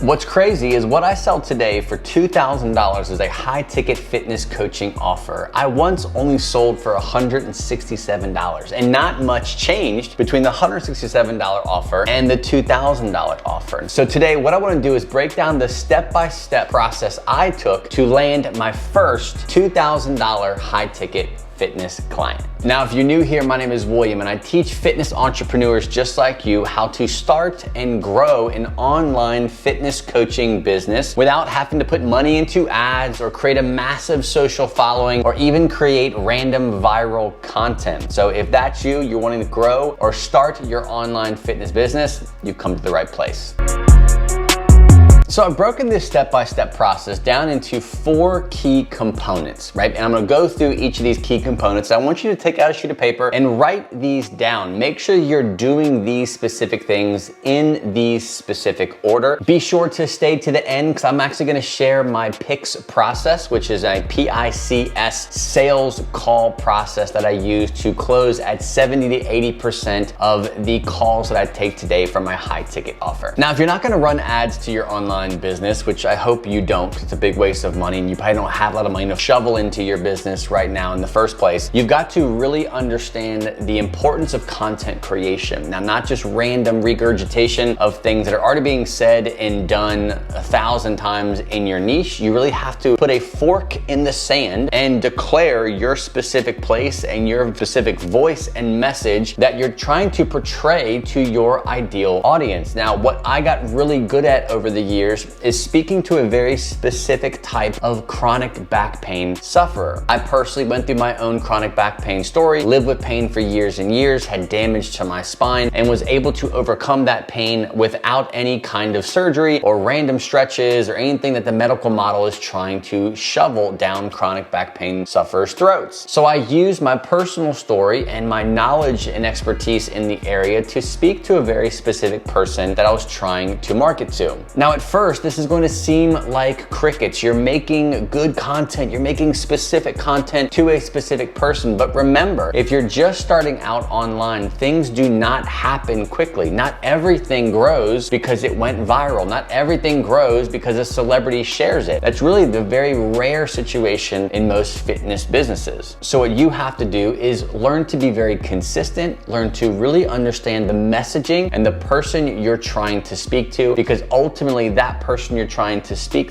What's crazy is what I sell today for $2,000 is a high-ticket fitness coaching offer. I once only sold for $167, and not much changed between the $167 offer and the $2,000 offer. So today, what I want to do is break down the step-by-step process I took to land my first $2,000 high-ticket fitness client. Now, if you're new here, my name is William, and I teach fitness entrepreneurs just like you how to start and grow an online fitness coaching business without having to put money into ads or create a massive social following or even create random viral content. So if that's you, you're wanting to grow or start your online fitness business, you've come to the right place. So I've broken this step-by-step process down into 4 key components, right? And I'm gonna go through each of these key components. I want you to take out a sheet of paper and write these down. Make sure you're doing these specific things in these specific order. Be sure to stay to the end because I'm actually gonna share my PICS process, which is a PICS sales call process that I use to close at 70 to 80% of the calls that I take today for my high ticket offer. Now, if you're not gonna run ads to your online business, which I hope you don't, it's a big waste of money and you probably don't have a lot of money to shovel into your business right now in the first place. You've got to really understand the importance of content creation. Now, not just random regurgitation of things that are already being said and done 1,000 times in your niche. You really have to put a fork in the sand and declare your specific place and your specific voice and message that you're trying to portray to your ideal audience. Now, what I got really good at over the years is speaking to a very specific type of chronic back pain sufferer. I personally went through my own chronic back pain story, lived with pain for years and years, had damage to my spine, and was able to overcome that pain without any kind of surgery or random stretches or anything that the medical model is trying to shovel down chronic back pain sufferers' throats. So I used my personal story and my knowledge and expertise in the area to speak to a very specific person that I was trying to market to. Now, at first, this is going to seem like crickets. You're making good content, you're making specific content to a specific person. But remember, if you're just starting out online, things do not happen quickly. Not everything grows because it went viral. Not everything grows because a celebrity shares it. That's really the very rare situation in most fitness businesses. So what you have to do is learn to be very consistent, learn to really understand the messaging and the person you're trying to speak to, because ultimately that person you're trying to speak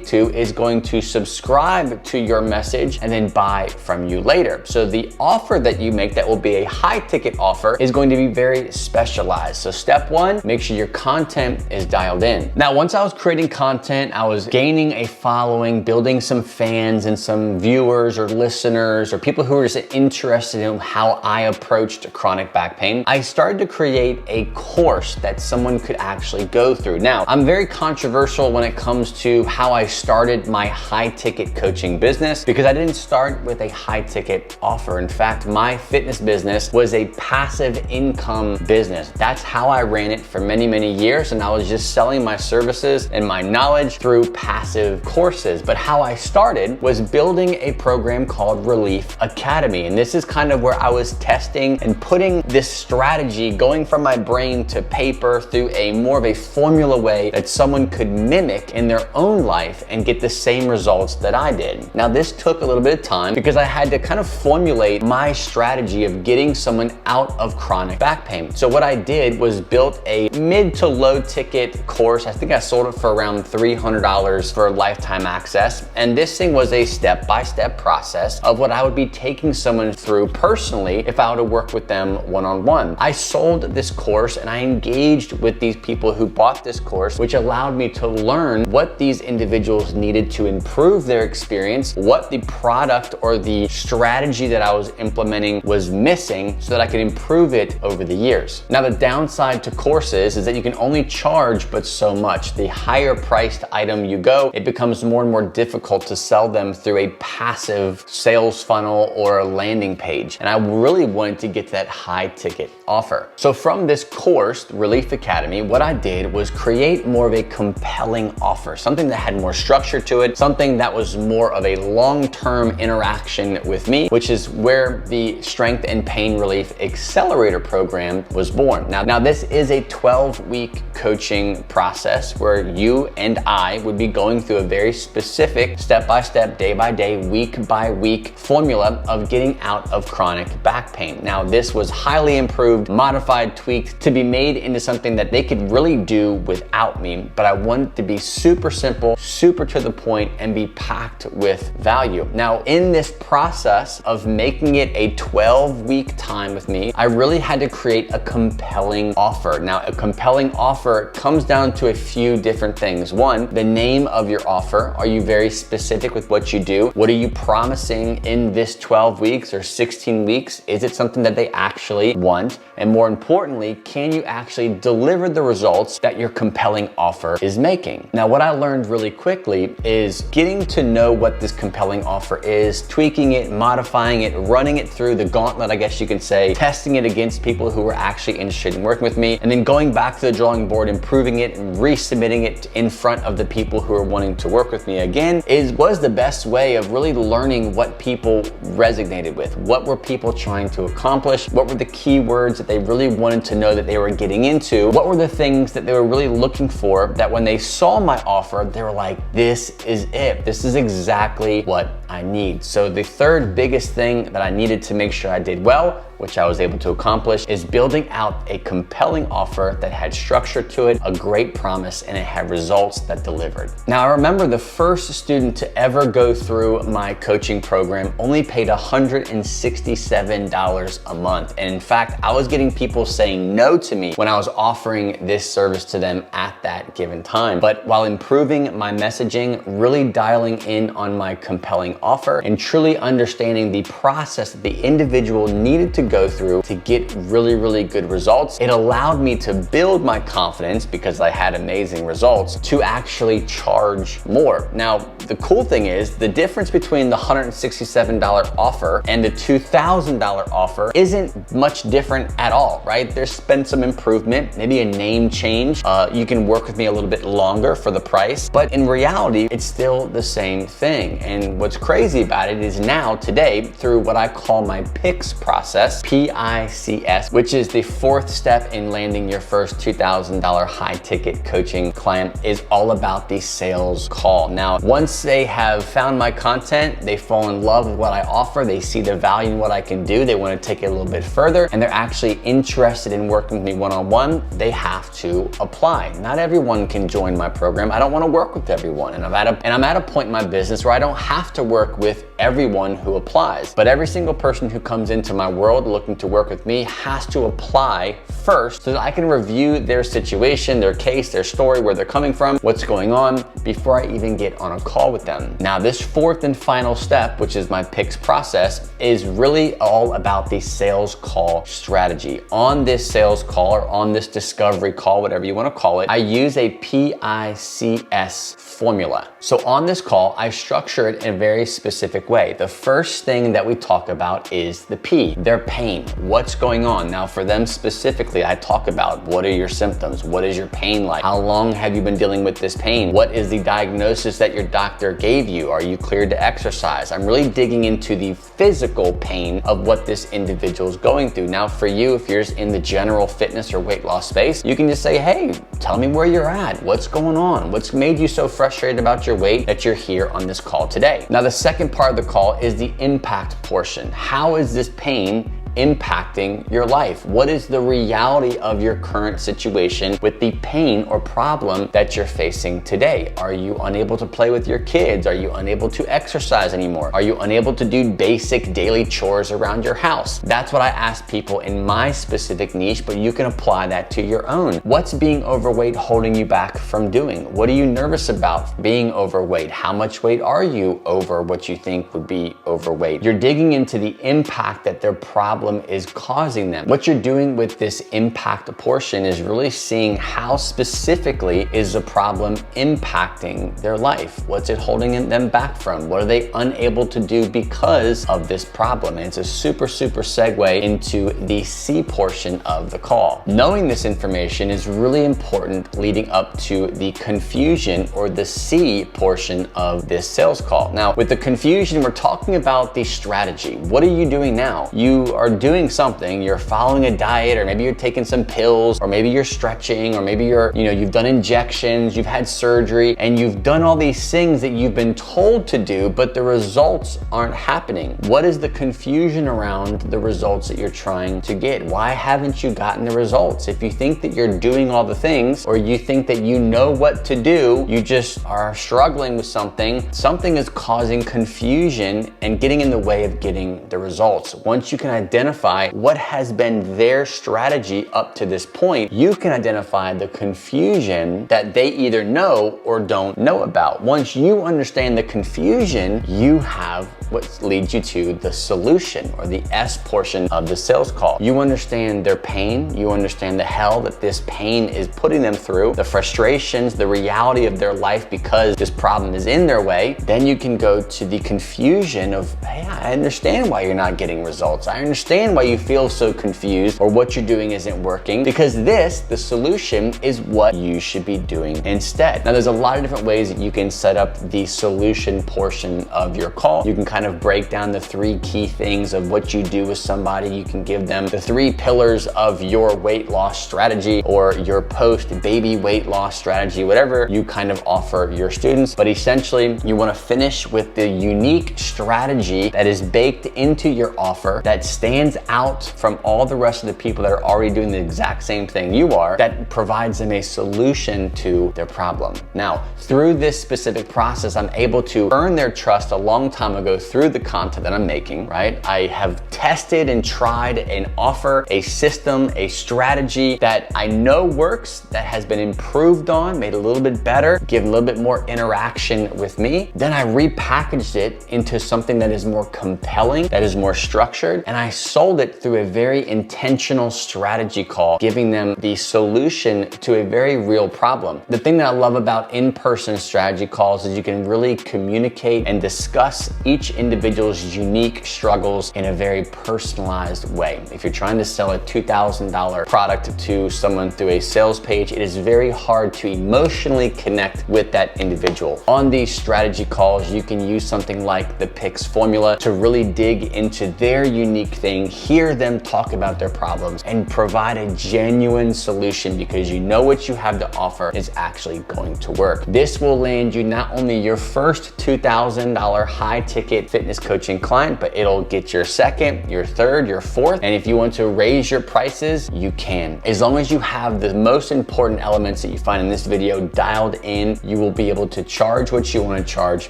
to is going to subscribe to your message and then buy from you later. So the offer that you make that will be a high ticket offer is going to be very specialized. So step 1, make sure your content is dialed in. Now, once I was creating content, I was gaining a following, building some fans and some viewers or listeners or people who were just interested in how I approached chronic back pain. I started to create a course that someone could actually go through. Now, I'm very controversial when it comes to how I started my high ticket coaching business because I didn't start with a high ticket offer. In fact, my fitness business was a passive income business. That's how I ran it for many, many years. And I was just selling my services and my knowledge through passive courses. But how I started was building a program called Relief Academy. And this is kind of where I was testing and putting this strategy, going from my brain to paper through a more of a formula way that someone could mimic in their own life and get the same results that I did. Now, this took a little bit of time because I had to kind of formulate my strategy of getting someone out of chronic back pain. So what I did was built a mid to low ticket course. I think I sold it for around $300 for lifetime access. And this thing was a step-by-step process of what I would be taking someone through personally if I were to work with them one-on-one. I sold this course and I engaged with these people who bought this course, which allowed me to learn what these individuals needed to improve their experience, what the product or the strategy that I was implementing was missing so that I could improve it over the years. Now, the downside to courses is that you can only charge but so much. The higher priced item you go, it becomes more and more difficult to sell them through a passive sales funnel or a landing page. And I really wanted to get to that high ticket offer. So from this course, Relief Academy, me, what I did was create more of a compelling offer, something that had more structure to it, something that was more of a long-term interaction with me, which is where the Strength and Pain Relief Accelerator program was born. Now this is a 12-week coaching process where you and I would be going through a very specific step-by-step, day-by-day, week-by-week formula of getting out of chronic back pain. Now this was highly improved, modified, tweaked to be made into something that they could really do without me, but I wanted to be super simple, super to the point, and be packed with value. Now in this process of making it a 12-week time with me, I really had to create a compelling offer. Now a compelling offer comes down to a few different things. One, the name of your offer. Are you very specific with what you do? What are you promising in this 12 weeks or 16 weeks? Is it something that they actually want? And more importantly, can you actually deliver the results that your compelling offer is making? Now, what I learned really quickly is getting to know what this compelling offer is, tweaking it, modifying it, running it through the gauntlet, I guess you can say, testing it against people who were actually interested in working with me, and then going back to the drawing board, improving it and resubmitting it in front of the people who are wanting to work with me again was the best way of really learning what people resonated with. What were people trying to accomplish? What were the keywords that they really wanted to know that they were getting into? What were the things that they were really looking for that when they saw my offer, they were like, this is it. This is exactly what I need. So the third biggest thing that I needed to make sure I did well, which I was able to accomplish, is building out a compelling offer that had structure to it, a great promise, and it had results that delivered. Now, I remember the first student to ever go through my coaching program only paid $167 a month. And in fact, I was getting people saying no to me when I was offering this service to them at that given time. But while improving my messaging, really dialing in on my compelling offer, and truly understanding the process that the individual needed to go through to get really, really good results, it allowed me to build my confidence, because I had amazing results, to actually charge more. Now, the cool thing is the difference between the $167 offer and the $2,000 offer isn't much different at all, right? There's been some improvement, maybe a name change. You can work with me a little bit longer for the price, but in reality, it's still the same thing. And what's crazy about it is now, today, through what I call my PICS process, PICS, which is the fourth step in landing your first $2,000 high ticket coaching client, is all about the sales call. Now, once they have found my content, they fall in love with what I offer, they see the value in what I can do, they want to take it a little bit further, and they're actually interested in working with me one-on-one, they have to apply. Not everyone can join my program. I don't want to work with everyone, and I'm at a point in my business where I don't have to work with everyone who applies. But every single person who comes into my world looking to work with me has to apply first so that I can review their situation, their case, their story, where they're coming from, what's going on, before I even get on a call with them. Now, this fourth and final step, which is my PICS process, is really all about the sales call strategy. On this sales call, or on this discovery call, whatever you want to call it, I use a PICS formula. So on this call, I structure it in a very specific way. The first thing that we talk about is the P, their pain. What's going on? Now, for them specifically, I talk about what are your symptoms? What is your pain like? How long have you been dealing with this pain? What is the diagnosis that your doctor gave you? Are you cleared to exercise? I'm really digging into the physical pain of what this individual is going through. Now, for you, if you're in the general fitness or weight loss space, you can just say, hey, tell me where you're at. What's going on? What's made you so frustrated about your weight that you're here on this call today? Now, the second part of the call is the impact portion. How is this pain impacting your life? What is the reality of your current situation with the pain or problem that you're facing today? Are you unable to play with your kids? Are you unable to exercise anymore? Are you unable to do basic daily chores around your house? That's what I ask people in my specific niche, but you can apply that to your own. What's being overweight holding you back from doing? What are you nervous about being overweight? How much weight are you over what you think would be overweight? You're digging into the impact that their problem problem is causing them. What you're doing with this impact portion is really seeing how specifically is the problem impacting their life. What's it holding them back from? What are they unable to do because of this problem? And it's a super segue into the C portion of the call. Knowing this information is really important leading up to the confusion, or the C portion of this sales call. Now, with the confusion, we're talking about the strategy. What are you doing now? You are doing something, you're following a diet, or maybe you're taking some pills, or maybe you're stretching, or maybe you've done injections, you've had surgery, and you've done all these things that you've been told to do, but the results aren't happening. What is the confusion around the results that you're trying to get? Why haven't you gotten the results? If you think that you're doing all the things, or you think that you know what to do, you just are struggling with something is causing confusion and getting in the way of getting the results. Once you can identify what has been their strategy up to this point, you can identify the confusion that they either know or don't know about. Once you understand the confusion, you have what leads you to the solution, or the S portion of the sales call. You understand their pain, you understand the hell that this pain is putting them through, the frustrations, the reality of their life because this problem is in their way. Then you can go to the confusion of, hey, I understand why you're not getting results. I understand why you feel so confused, or what you're doing isn't working, because this, the solution, is what you should be doing instead. Now, there's a lot of different ways that you can set up the solution portion of your call. You can kind of break down the 3 key things of what you do with somebody. You can give them the 3 pillars of your weight loss strategy, or your post-baby weight loss strategy, whatever you kind of offer your students. But essentially, you want to finish with the unique strategy that is baked into your offer, that stands out from all the rest of the people that are already doing the exact same thing you are, that provides them a solution to their problem. Now, through this specific process, I'm able to earn their trust a long time ago through the content that I'm making, right? I have tested and tried and offer a system, a strategy that I know works, that has been improved on, made a little bit better, given a little bit more interaction with me. Then I repackaged it into something that is more compelling, that is more structured, and I sold it through a very intentional strategy call, giving them the solution to a very real problem. The thing that I love about in-person strategy calls is you can really communicate and discuss each individual's unique struggles in a very personalized way. If you're trying to sell a $2,000 product to someone through a sales page, it is very hard to emotionally connect with that individual. On these strategy calls, you can use something like the PICS formula to really dig into their unique thing, hear them talk about their problems, and provide a genuine solution, because you know what you have to offer is actually going to work. This will land you not only your first $2,000 high ticket fitness coaching client, but it'll get your second, your third, your fourth. And if you want to raise your prices, you can. As long as you have the most important elements that you find in this video dialed in, you will be able to charge what you want to charge,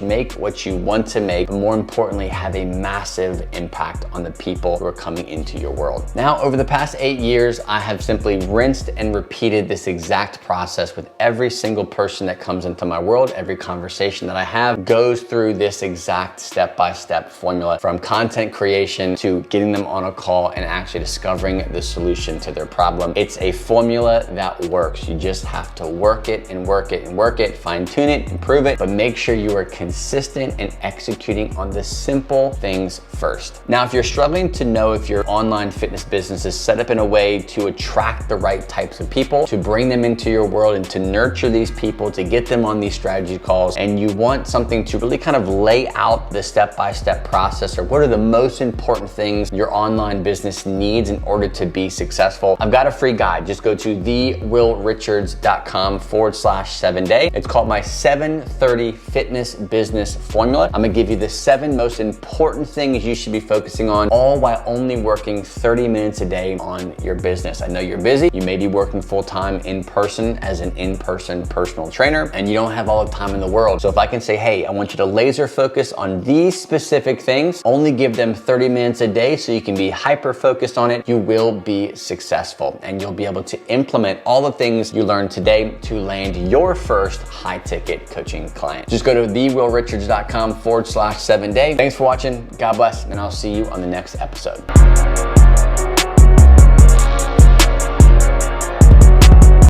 make what you want to make, but more importantly, have a massive impact on the people who are coming into your world. Now, over the past 8 years, I have simply rinsed and repeated this exact process with every single person that comes into my world. Every conversation that I have goes through this exact step-by-step formula, from content creation to getting them on a call and actually discovering the solution to their problem. It's a formula that works. You just have to work it and work it and work it, fine-tune it, improve it, but make sure you are consistent and executing on the simple things first. Now, if you're struggling to know if your online fitness business is set up in a way to attract the right types of people, to bring them into your world and to nurture these people, to get them on these strategy calls, and you want something to really kind of lay out the step-by-step process, or what are the most important things your online business needs in order to be successful, I've got a free guide. Just go to thewillrichards.com/7day. It's called my 730 Fitness Business Formula. I'm gonna give you the 7 most important things you should be focusing on, all while only working 30 minutes a day on your business. I know you're busy. You may be working full-time in person as an in-person personal trainer, and you don't have all the time in the world. So if I can say, hey, I want you to laser focus on these specific things, only give them 30 minutes a day so you can be hyper-focused on it, you will be successful, and you'll be able to implement all the things you learned today to land your first high-ticket coaching client. Just go to thewillrichards.com/7day. Thanks for watching. God bless, and I'll see you on the next episode.